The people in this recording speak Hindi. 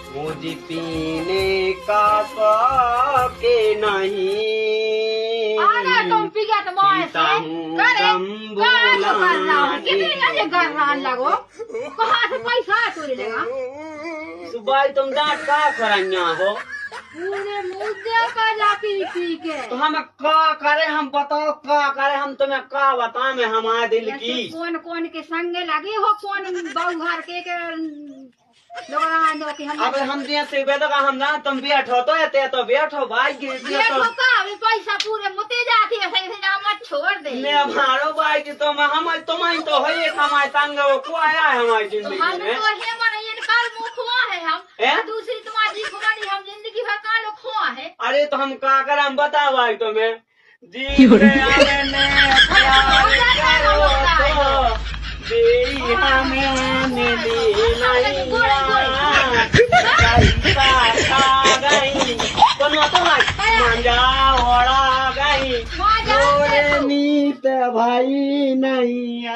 मुझे पीने का के नहीं अरे तुम पी गया तो ऐसे करे कहाँ से कर रहा हूँ कितनी जल्दी कर रहा लगो कहाँ से पैसा चोरी लेगा सुबह तुम डांट का खरान्या हो पूरे मुद्दे का ला पी के तो हम का करे हम बताओ का करे हम तुम्हें का बताएं हमारे दिल की कौन कौन के संगे लगे हो कौन बहु घर के लोग कि हम अब हम दिए से बेटा हम ना तुम बैठो तो ते तो बैठो भाई गिर दिया तो अभी पैसा पूरे मुते जाती है सही से ना मत छोड़ दे ने हमारो भाई की तो हम तुम्हारी तो है एक हमारे संग को आया है हमारी जिंदगी हम में तो हे मन ये कल मुखवा है हम दूसरी तुम्हारी खुमानी हम जिंदगी भर का लो खोआ है अरे तो हम का कर हम बता भाई तुम्हें जी रे आने ने प्यार करो तो दे हमें ने नहीं भाई नहीं